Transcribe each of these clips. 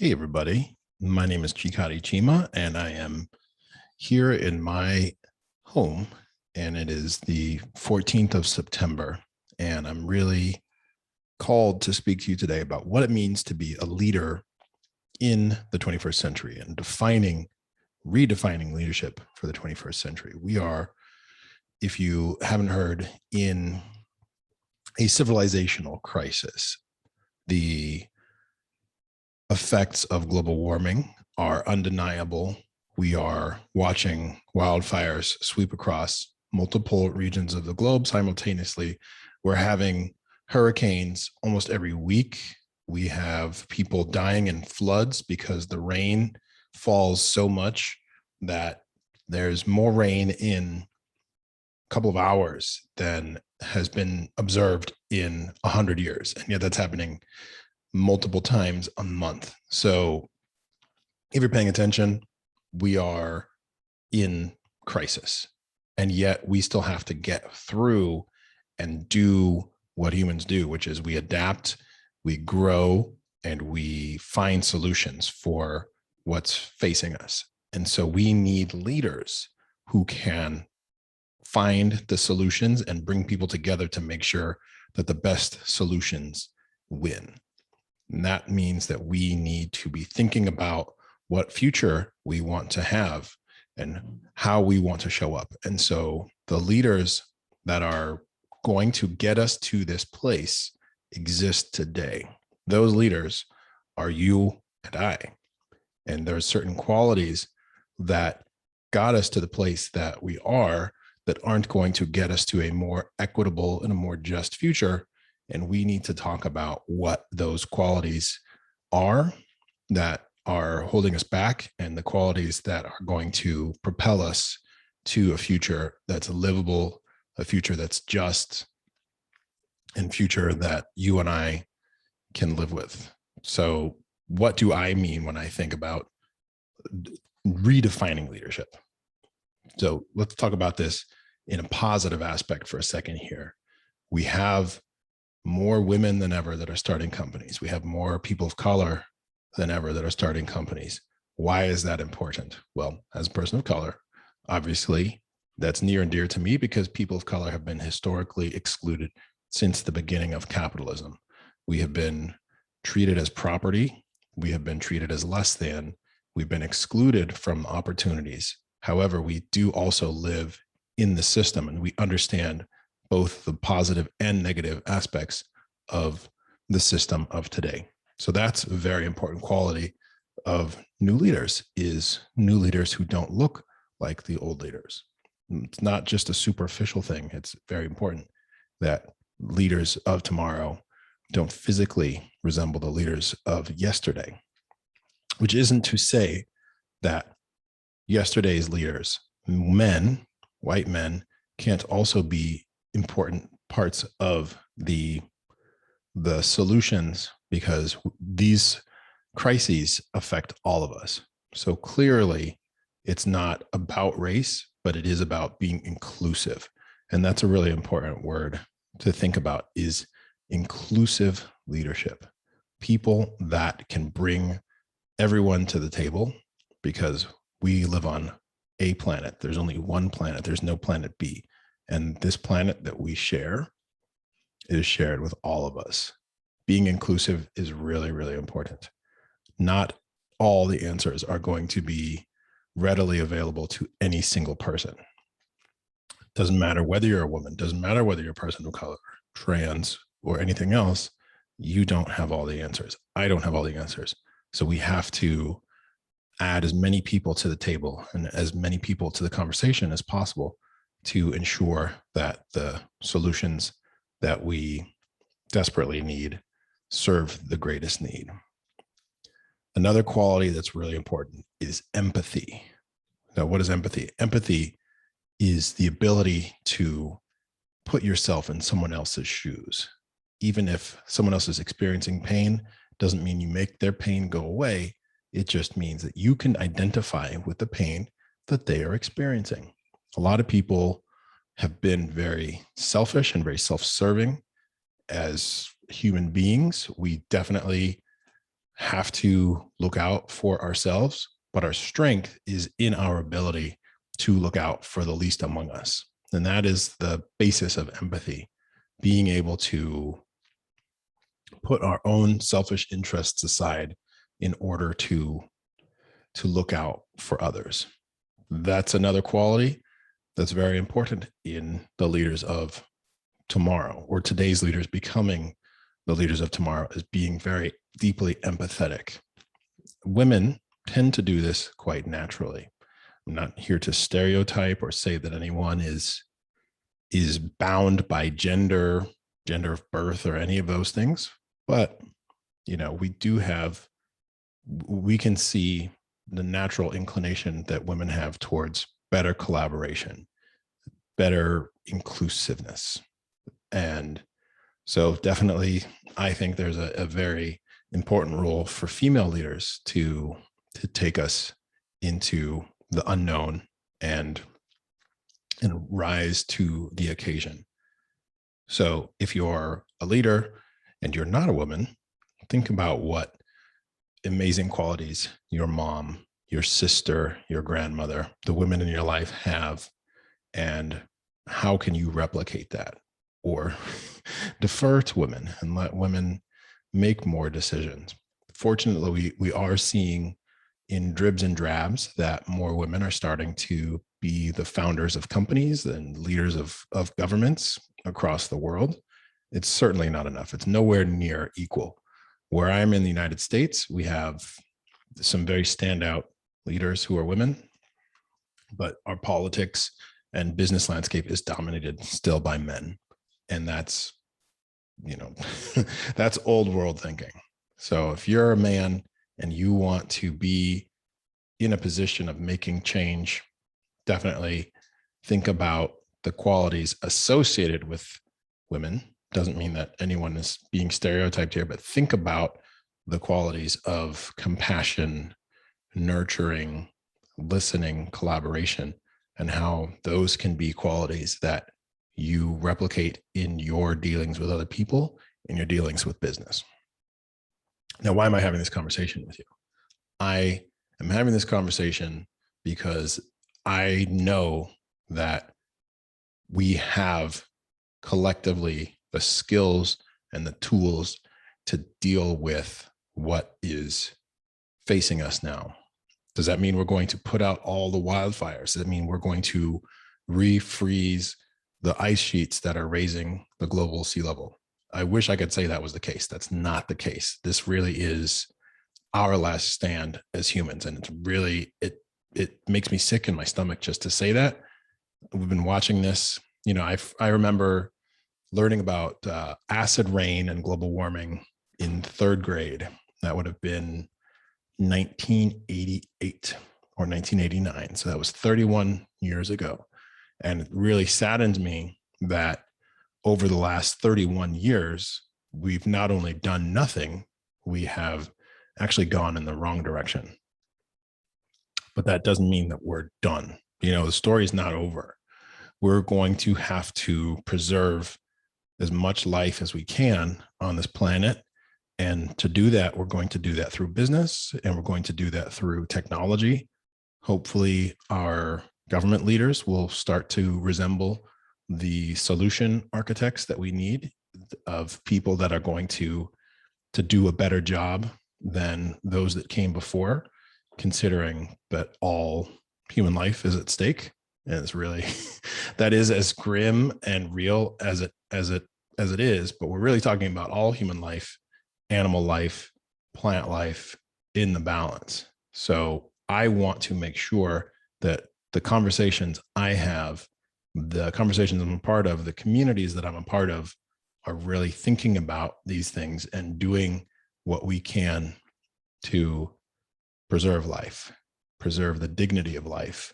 Hey, everybody. My name is Chikati Chima, and I am here in my home, and it is the 14th of September. And I'm really called to speak to you today about what it means to be a leader in the 21st century and redefining leadership for the 21st century. We are, if you haven't heard, in a civilizational crisis. The effects of global warming are undeniable. We are watching wildfires sweep across multiple regions of the globe simultaneously. We're having hurricanes almost every week. We have people dying in floods because the rain falls so much that there's more rain in a couple of hours than has been observed in 100 years. And yet that's happening multiple times a month. So if you're paying attention, we are in crisis. And yet we still have to get through and do what humans do, which is we adapt, we grow, and we find solutions for what's facing us. And so we need leaders who can find the solutions and bring people together to make sure that the best solutions win. And that means that we need to be thinking about what future we want to have and how we want to show up. And so the leaders that are going to get us to this place exist today. Those leaders are you and I. And there are certain qualities that got us to the place that we are that aren't going to get us to a more equitable and a more just future. And we need to talk about what those qualities are that are holding us back and the qualities that are going to propel us to a future that's livable, a future that's just, and future that you and I can live with. So what do I mean when I think about redefining leadership? So let's talk about this in a positive aspect for a second here. We have more women than ever that are starting companies. We have more people of color than ever that are starting companies. Why is that important? Well, as a person of color, obviously that's near and dear to me because people of color have been historically excluded since the beginning of capitalism. We have been treated as property. We have been treated as less than. We've been excluded from opportunities. However, we do also live in the system and we understand both the positive and negative aspects of the system of today. So that's a very important quality of new leaders, is new leaders who don't look like the old leaders. It's not just a superficial thing. It's very important that leaders of tomorrow don't physically resemble the leaders of yesterday, which isn't to say that yesterday's leaders, men, white men, can't also be important parts of the solutions, because these crises affect all of us. So clearly it's not about race, but it is about being inclusive. And that's a really important word to think about, is inclusive leadership. People that can bring everyone to the table, because we live on a planet. There's only one planet. There's no planet B. And this planet that we share is shared with all of us. Being inclusive is really, really important. Not all the answers are going to be readily available to any single person. Doesn't matter whether you're a woman, doesn't matter whether you're a person of color, trans, or anything else. You don't have all the answers. I don't have all the answers. So we have to add as many people to the table and as many people to the conversation as possible to ensure that the solutions that we desperately need serve the greatest need. Another quality that's really important is empathy. Now, what is empathy? Empathy is the ability to put yourself in someone else's shoes. Even if someone else is experiencing pain, doesn't mean you make their pain go away. It just means that you can identify with the pain that they are experiencing. A lot of people have been very selfish and very self-serving as human beings. We definitely have to look out for ourselves, but our strength is in our ability to look out for the least among us. And that is the basis of empathy, being able to put our own selfish interests aside in order to look out for others. That's another quality that's very important in the leaders of tomorrow, or today's leaders becoming the leaders of tomorrow, is being very deeply empathetic. Women tend to do this quite naturally. I'm not here to stereotype or say that anyone is bound by gender of birth, or any of those things. But, we can see the natural inclination that women have towards better collaboration, better inclusiveness. And so definitely, I think there's a very important role for female leaders to take us into the unknown and rise to the occasion. So if you're a leader and you're not a woman, think about what amazing qualities your mom, your sister, your grandmother, the women in your life have, and how can you replicate that, or defer to women and let women make more decisions. Fortunately, we are seeing in dribs and drabs that more women are starting to be the founders of companies and leaders of governments across the world. It's certainly not enough. It's nowhere near equal. Where I'm in the United States, we have some very standout leaders who are women, but our politics and business landscape is dominated still by men. And that's, that's old world thinking. So if you're a man and you want to be in a position of making change, definitely think about the qualities associated with women. Doesn't mean that anyone is being stereotyped here, but think about the qualities of compassion, nurturing, listening, collaboration, and how those can be qualities that you replicate in your dealings with other people, in your dealings with business. Now, why am I having this conversation with you? I am having this conversation because I know that we have collectively the skills and the tools to deal with what is facing us now. Does that mean we're going to put out all the wildfires? Does that mean we're going to refreeze the ice sheets that are raising the global sea level? I wish I could say that was the case. That's not the case. This really is our last stand as humans. And it's really, it makes me sick in my stomach just to say that. We've been watching this. I remember learning about acid rain and global warming in third grade. That would have been 1988 or 1989. So that was 31 years ago. And it really saddens me that over the last 31 years, we've not only done nothing, we have actually gone in the wrong direction. But that doesn't mean that we're done. The story is not over. We're going to have to preserve as much life as we can on this planet. And to do that, we're going to do that through business, and we're going to do that through technology. Hopefully, our government leaders will start to resemble the solution architects that we need, of people that are going to do a better job than those that came before, considering that all human life is at stake. And it's really, that is as grim and real as it is, but we're really talking about all human life, animal life, plant life in the balance. So I want to make sure that the conversations I have, the conversations I'm a part of, the communities that I'm a part of, are really thinking about these things and doing what we can to preserve life, preserve the dignity of life,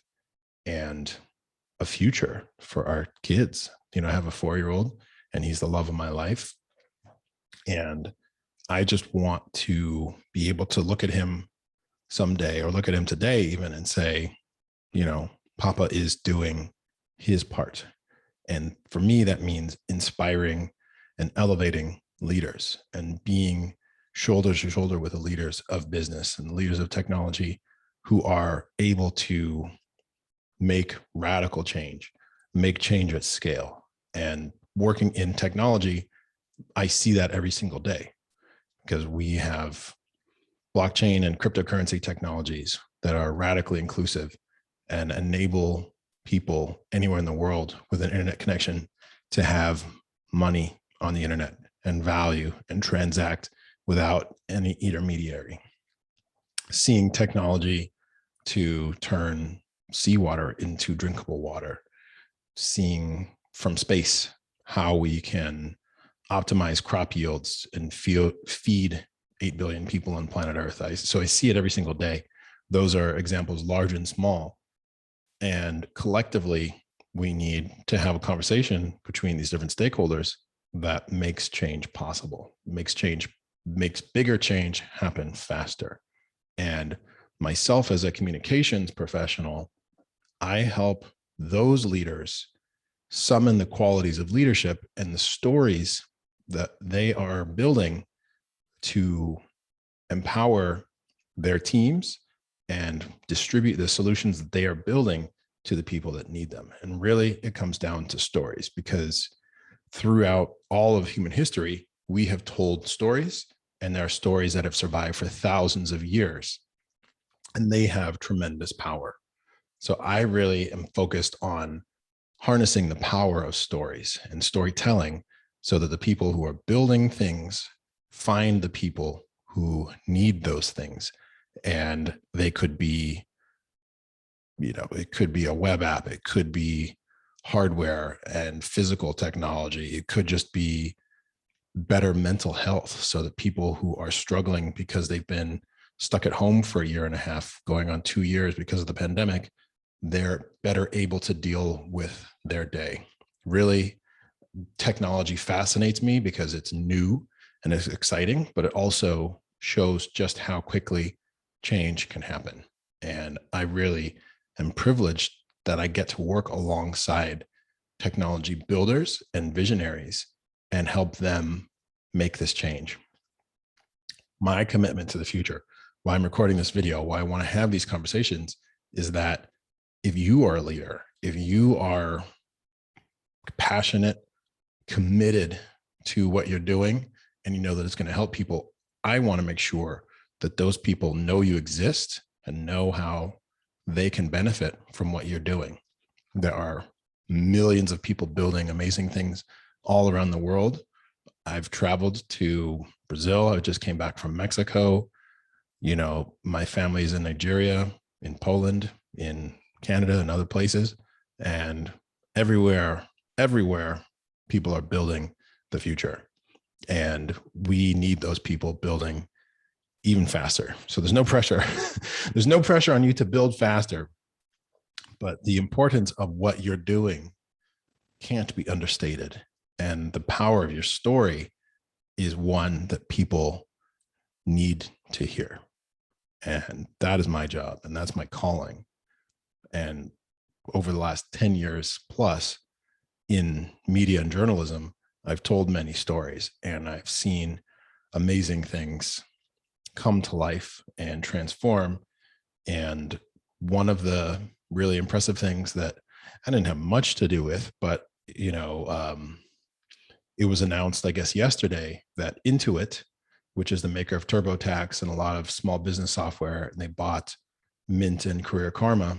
and a future for our kids. I have a 4-year-old, and he's the love of my life. And I just want to be able to look at him someday, or look at him today even, and say, Papa is doing his part. And for me, that means inspiring and elevating leaders and being shoulder to shoulder with the leaders of business and leaders of technology who are able to make radical change, make change at scale. And working in technology, I see that every single day because we have blockchain and cryptocurrency technologies that are radically inclusive and enable people anywhere in the world with an internet connection to have money on the internet and value and transact without any intermediary. Seeing technology to turn seawater into drinkable water, seeing from space how we can optimize crop yields and feed 8 billion people on planet Earth. So I see it every single day. Those are examples large and small. And collectively, we need to have a conversation between these different stakeholders that makes change possible, makes bigger change happen faster. And myself as a communications professional, I help those leaders summon the qualities of leadership and the stories that they are building to empower their teams and distribute the solutions that they are building to the people that need them. And really, it comes down to stories, because throughout all of human history, we have told stories, and there are stories that have survived for thousands of years, and they have tremendous power. So I really am focused on harnessing the power of stories and storytelling so that the people who are building things find the people who need those things. And they could be, it could be a web app, it could be hardware and physical technology, it could just be better mental health, so that people who are struggling because they've been stuck at home for a year and a half, going on 2 years because of the pandemic, they're better able to deal with their day. Really, technology fascinates me because it's new and it's exciting, but it also shows just how quickly change can happen. And I really am privileged that I get to work alongside technology builders and visionaries and help them make this change. My commitment to the future, why I'm recording this video, why I want to have these conversations, is that if you are a leader, if you are passionate, committed to what you're doing, and you know that it's going to help people, I want to make sure that those people know you exist and know how they can benefit from what you're doing. There are millions of people building amazing things all around the world. I've traveled to Brazil. I just came back from Mexico. My family's in Nigeria, in Poland, in Canada, and other places. And everywhere, people are building the future. And we need those people building even faster. So there's no pressure. There's no pressure on you to build faster. But the importance of what you're doing can't be understated. And the power of your story is one that people need to hear. And that is my job, and that's my calling. And over the last 10 years plus in media and journalism, I've told many stories, and I've seen amazing things come to life and transform. And one of the really impressive things that I didn't have much to do with, but it was announced, I guess, yesterday that Intuit, which is the maker of TurboTax and a lot of small business software, and they bought Mint and Career Karma.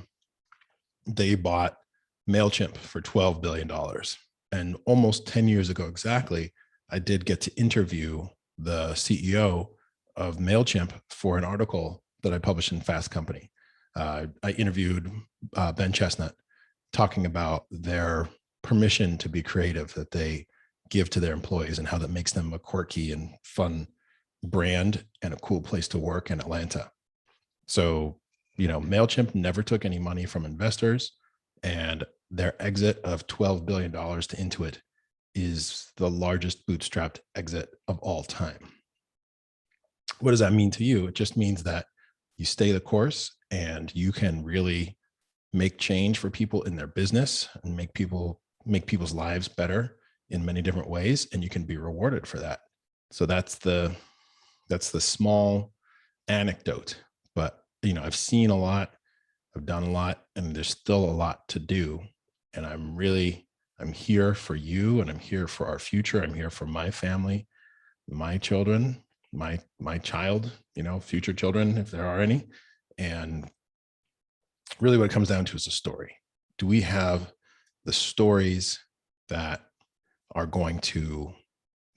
They bought MailChimp for $12 billion. And almost 10 years ago exactly, I did get to interview the CEO of MailChimp for an article that I published in Fast Company. I interviewed Ben Chestnut talking about their permission to be creative that they give to their employees and how that makes them a quirky and fun brand and a cool place to work in Atlanta. So, MailChimp never took any money from investors, and their exit of $12 billion to Intuit is the largest bootstrapped exit of all time. What does that mean to you? It just means that you stay the course and you can really make change for people in their business and make people's lives better in many different ways, and you can be rewarded for that. So that's the That's the small anecdote. But, I've seen a lot, I've done a lot, and there's still a lot to do. And I'm here for you, and I'm here for our future. I'm here for my family, my children, my child, future children, if there are any. And really what it comes down to is a story. Do we have the stories that are going to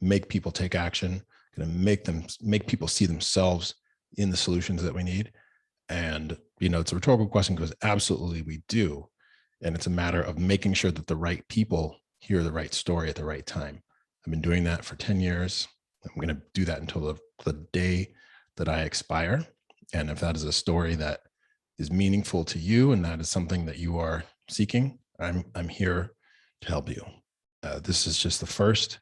make people take action, going to make people see themselves in the solutions that we need? And, it's a rhetorical question because absolutely we do. And it's a matter of making sure that the right people hear the right story at the right time. I've been doing that for 10 years. I'm going to do that until the day that I expire. And if that is a story that is meaningful to you and that is something that you are seeking, I'm here to help you. This is just the first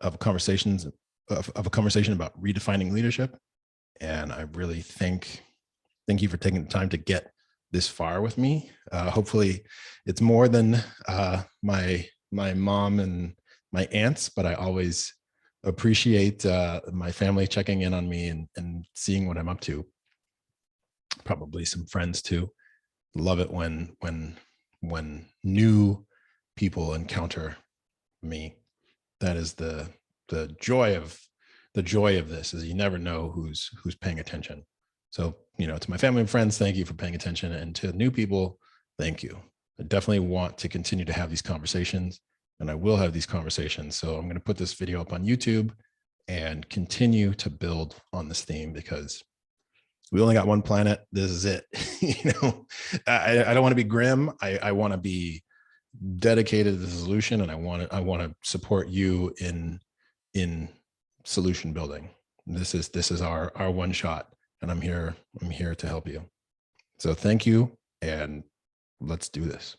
of conversations of a conversation about redefining leadership. And I really thank you for taking the time to get this far with me. Hopefully it's more than my mom and my aunts, but I always appreciate my family checking in on me and seeing what I'm up to. Probably some friends too. Love it when new people encounter me. That is the joy of this, is you never know who's paying attention. So, to my family and friends, thank you for paying attention. And to new people, thank you. I definitely want to continue to have these conversations, and I will have these conversations. So I'm going to put this video up on YouTube and continue to build on this theme, because we only got one planet. This is it. I don't want to be grim. I want to be dedicated to the solution, and I want to support you in solution building. This is our one shot, and I'm here to help you. So thank you, and let's do this.